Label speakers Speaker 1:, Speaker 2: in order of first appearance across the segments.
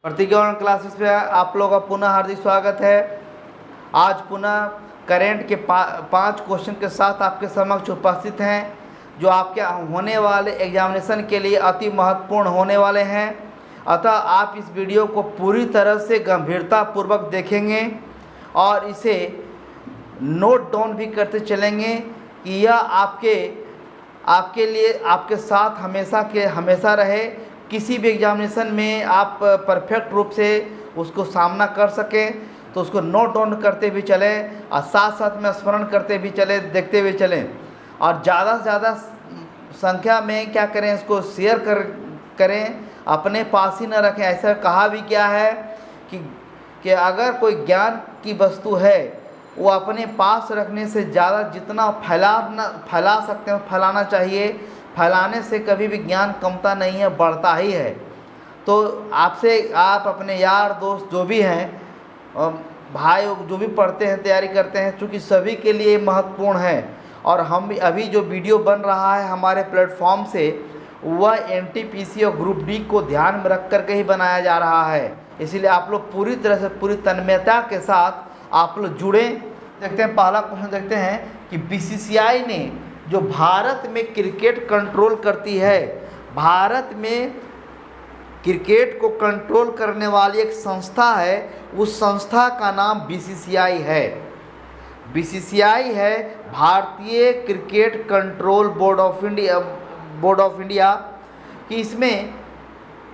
Speaker 1: प्रतिज्ञा क्लासेस में आप लोगों का पुनः हार्दिक स्वागत है। आज पुनः करेंट के 5 क्वेश्चन के साथ आपके समक्ष उपस्थित हैं, जो आपके होने वाले एग्जामिनेशन के लिए अति महत्वपूर्ण होने वाले हैं। अतः आप इस वीडियो को पूरी तरह से गंभीरतापूर्वक देखेंगे और इसे नोट डाउन भी करते चलेंगे कि यह आपके लिए आपके साथ हमेशा रहे। किसी भी एग्जामिनेशन में आप परफेक्ट रूप से उसको सामना कर सकें, तो उसको नोट डाउन करते भी चलें और साथ साथ में स्मरण करते भी चलें, देखते भी चलें और ज़्यादा से ज़्यादा संख्या में क्या करें, इसको शेयर करें, अपने पास ही न रखें। ऐसा कहा भी क्या है कि अगर कोई ज्ञान की वस्तु है वो अपने पास रखने से ज़्यादा जितना फैला सकते हैं फैलाना चाहिए। फैलाने से कभी भी ज्ञान कमता नहीं है, बढ़ता ही है। तो आप अपने यार दोस्त जो भी हैं, भाई जो भी पढ़ते हैं, तैयारी करते हैं, चूँकि सभी के लिए महत्वपूर्ण है। और हम अभी जो वीडियो बन रहा है हमारे प्लेटफॉर्म से, वह एनटीपीसी और ग्रुप डी को ध्यान में रख कर के ही बनाया जा रहा है। इसीलिए आप लोग पूरी तरह से पूरी तन्मयता के साथ आप लोग जुड़ें। देखते हैं, पहला क्वेश्चन देखते हैं कि बीसीसीआई ने जो भारत में क्रिकेट कंट्रोल करती है, भारत में क्रिकेट को कंट्रोल करने वाली एक संस्था है, उस संस्था का नाम बीसीसीआई है। बीसीसीआई है भारतीय cricket control board of India. कि इसमें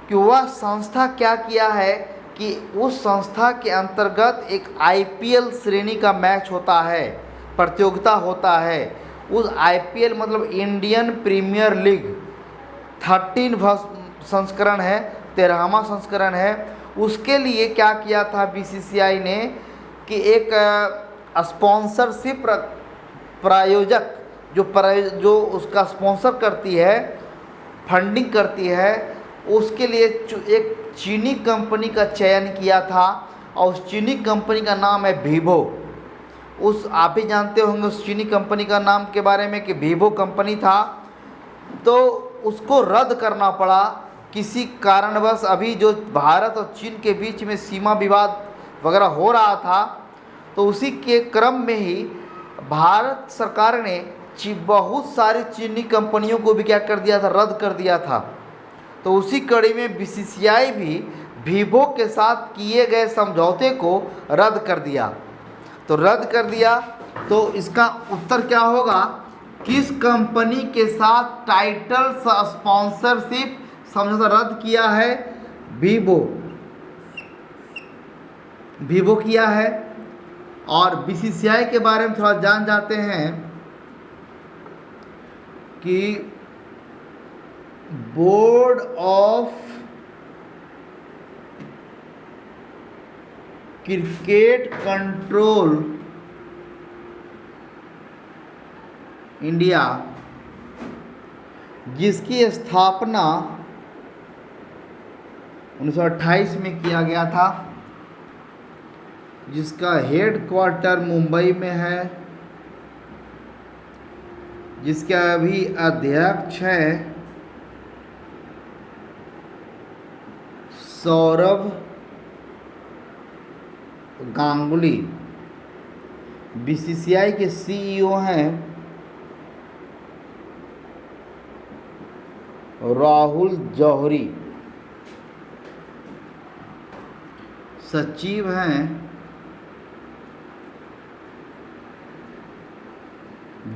Speaker 1: कि वह संस्था क्या किया है कि उस संस्था के अंतर्गत एक आईपीएल श्रेणी का मैच होता है, प्रतियोगिता होता है। उस आईपीएल मतलब इंडियन प्रीमियर लीग 13वां संस्करण है, 13वां संस्करण है। उसके लिए क्या किया था बीसीसीआई ने कि एक स्पॉन्सरशिप प्रायोजक जो उसका स्पॉन्सर करती है, फंडिंग करती है, उसके लिए एक चीनी कंपनी का चयन किया था और उस चीनी कंपनी का नाम है वीवो। आप भी जानते होंगे उस चीनी कंपनी का नाम के बारे में कि वीवो कंपनी था। तो उसको रद्द करना पड़ा किसी कारणवश। अभी जो भारत और चीन के बीच में सीमा विवाद वगैरह हो रहा था, तो उसी के क्रम में ही भारत सरकार ने बहुत सारी चीनी कंपनियों को भी क्या कर दिया था, रद्द कर दिया था। तो उसी कड़ी में बीसीसीआई भी वीवो के साथ किए गए समझौते को रद्द कर दिया। तो इसका उत्तर क्या होगा, किस कंपनी के साथ टाइटल स्पॉन्सरशिप समझौता रद्द किया है? वीवो किया है। और बीसीसीआई के बारे में थोड़ा जान जाते हैं कि board of cricket control India, जिसकी स्थापना 1928 में किया गया था, जिसका हेडक्वार्टर मुंबई में है, जिसके अभी अध्यक्ष हैं सौरभ गांगुली। बीसीसीआई के सीईओ हैं राहुल जौहरी। सचिव हैं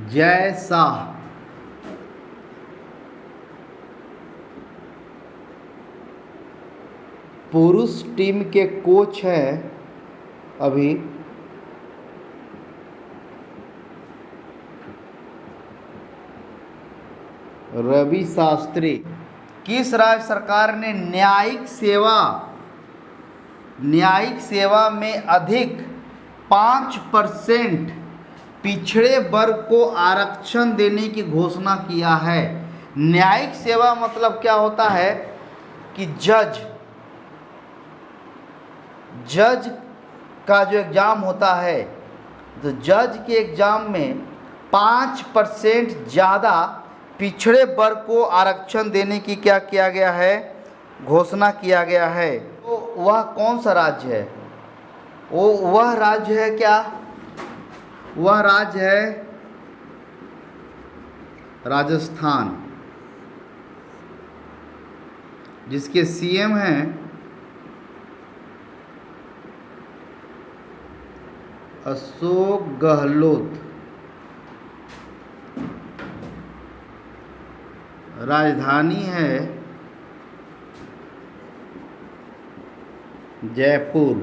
Speaker 1: जय शाह। पुरुष टीम के कोच हैं अभी रवि शास्त्री। किस राज्य सरकार ने न्यायिक सेवा में अधिक 5% पिछड़े वर्ग को आरक्षण देने की घोषणा किया है? न्यायिक सेवा मतलब क्या होता है कि जज का जो एग्ज़ाम होता है, तो जज के एग्ज़ाम में 5% ज़्यादा पिछड़े वर्ग को आरक्षण देने की क्या किया गया है, घोषणा किया गया है। तो वह कौन सा राज्य है? वह राज्य है क्या? वह राज्य है राजस्थान, जिसके सीएम हैं अशोक गहलोत। राजधानी है जयपुर।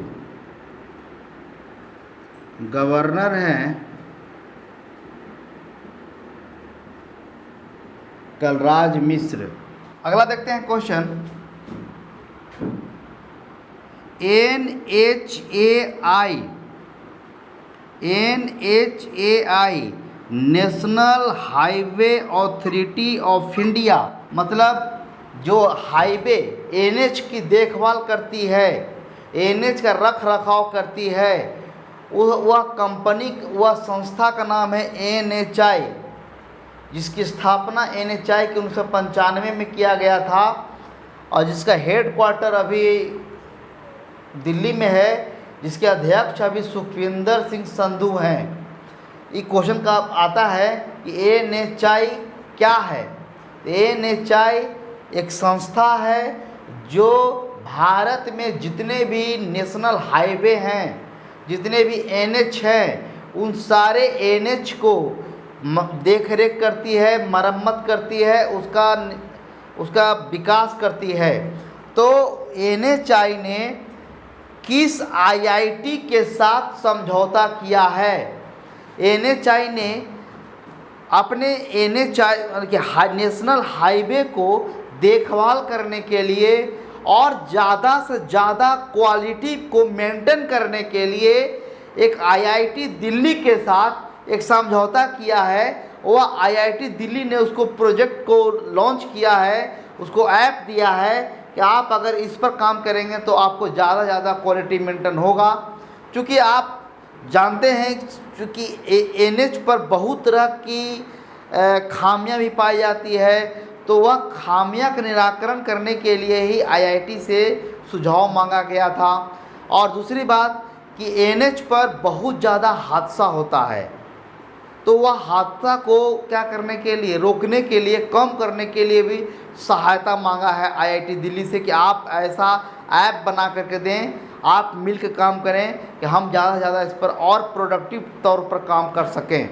Speaker 1: गवर्नर हैं कलराज मिश्र। अगला देखते हैं question. NHAI national highway authority of India, मतलब जो हाईवे NH की देखभाल करती है, NH का रख रखाव करती है, वह कंपनी, वह संस्था का नाम है NHI, जिसकी स्थापना NHI के 1995 में किया गया था और जिसका हेड क्वार्टर अभी दिल्ली में है, जिसके अध्यक्ष अभी सुखविंदर सिंह संधू हैं। ये क्वेश्चन का आता है कि NHI क्या है? NHI एक संस्था है जो भारत में जितने भी नेशनल हाईवे हैं, जितने भी NH हैं, उन सारे NH को देख रेख करती है, मरम्मत करती है, उसका विकास करती है। तो NHI ने किस IIT के साथ समझौता किया है? NHI ने अपने NHI के नेशनल हाईवे को देखभाल करने के लिए और ज़्यादा से ज़्यादा क्वालिटी को मेंटेन करने के लिए एक IIT दिल्ली के साथ एक समझौता किया है। वह IIT दिल्ली ने उसको प्रोजेक्ट को लॉन्च किया है, उसको ऐप दिया है कि आप अगर इस पर काम करेंगे तो आपको ज़्यादा ज़्यादा क्वालिटी मेंटेन होगा। क्योंकि आप जानते हैं क्योंकि NH पर बहुत तरह की खामियां भी पाई जाती है, तो वह खामियां का निराकरण करने के लिए ही IIT से सुझाव मांगा गया था। और दूसरी बात कि NH पर बहुत ज़्यादा हादसा होता है, तो वह हादसा को क्या करने के लिए, रोकने के लिए, कम करने के लिए भी सहायता मांगा है IIT दिल्ली से कि आप ऐसा ऐप बना करके दें, आप मिल के काम करें कि हम ज़्यादा से ज़्यादा इस पर और प्रोडक्टिव तौर पर काम कर सकें।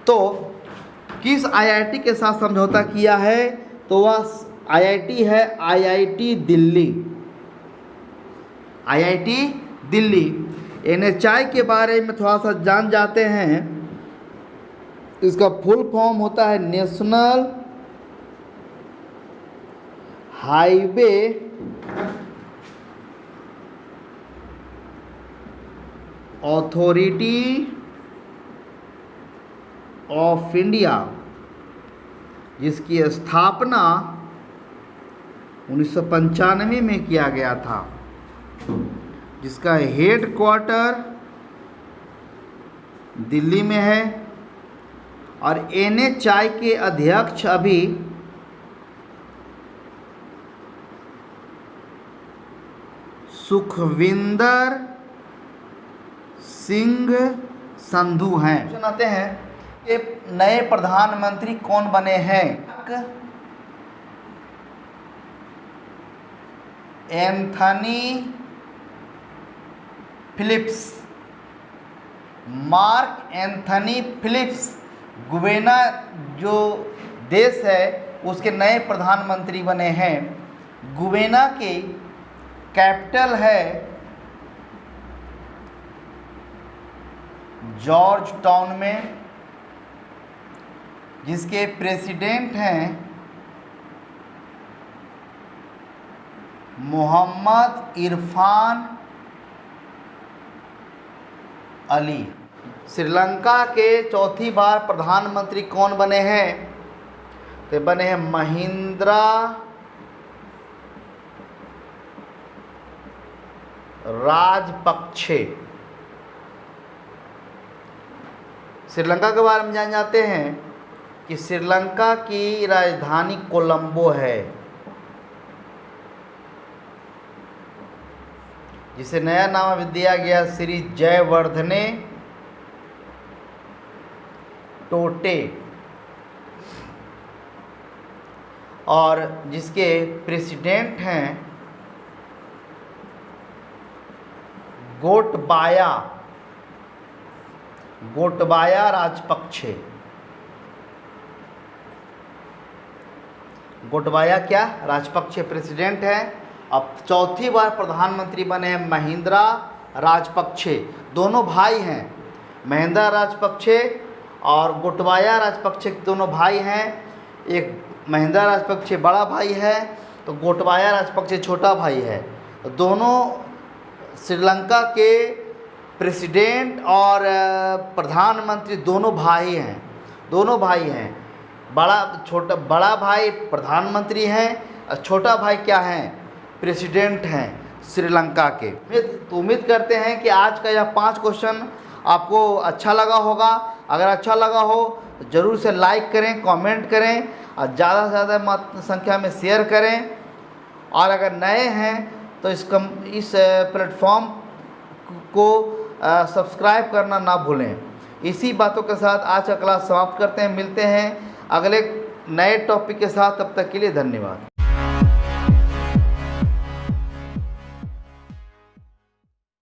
Speaker 1: तो किस IIT के साथ समझौता किया है? तो वह IIT है IIT Delhi. IIT Delhi. NHI के बारे में थोड़ा सा जान जाते हैं। इसका फुल फॉर्म होता है national highway authority of India, जिसकी स्थापना 1995 में किया गया था, जिसका हेड क्वार्टर दिल्ली में है और NHI के अध्यक्ष अभी सुखविंदर सिंह संधू हैं। सुनाते हैं कि नए प्रधानमंत्री कौन बने हैं? Anthony Phillips, Mark Anthony Phillips Guyana जो देश है उसके नए प्रधानमंत्री बने हैं। गुवेना की कैपिटल है जॉर्ज टाउन में, जिसके प्रेसिडेंट हैं मोहम्मद इरफान अली। श्रीलंका के चौथी बार प्रधानमंत्री कौन बने हैं? तो बने हैं महिंद्रा राजपक्षे। श्रीलंका के बारे में जान जाते हैं कि श्रीलंका की राजधानी कोलंबो है। जिसे नया नाम दिया गया श्री जयवर्धने टोटे, और जिसके प्रेसिडेंट हैं गोटबाया राजपक्षे। गोटबाया क्या राजपक्षे प्रेसिडेंट है। अब चौथी बार प्रधानमंत्री बने हैं महिंद्रा राजपक्षे। दोनों भाई हैं, महिंद्रा राजपक्षे और गोटबाया राजपक्षे दोनों भाई हैं। एक महिंद्रा राजपक्षे बड़ा भाई है तो गोटबाया राजपक्षे छोटा भाई है। दोनों श्रीलंका के प्रेसिडेंट और प्रधानमंत्री दोनों भाई हैं। बड़ा भाई प्रधानमंत्री हैं और छोटा भाई क्या हैं, प्रेसिडेंट हैं श्रीलंका के। तो उम्मीद करते हैं कि आज का यह 5 क्वेश्चन आपको अच्छा लगा होगा। अगर अच्छा लगा हो तो ज़रूर से लाइक करें, कमेंट करें और ज़्यादा से ज़्यादा संख्या में शेयर करें। और अगर नए हैं तो इस प्लेटफॉर्म को सब्सक्राइब करना ना भूलें। इसी बातों के साथ आज का क्लास समाप्त करते हैं। मिलते हैं अगले नए टॉपिक के साथ, तब तक के लिए धन्यवाद।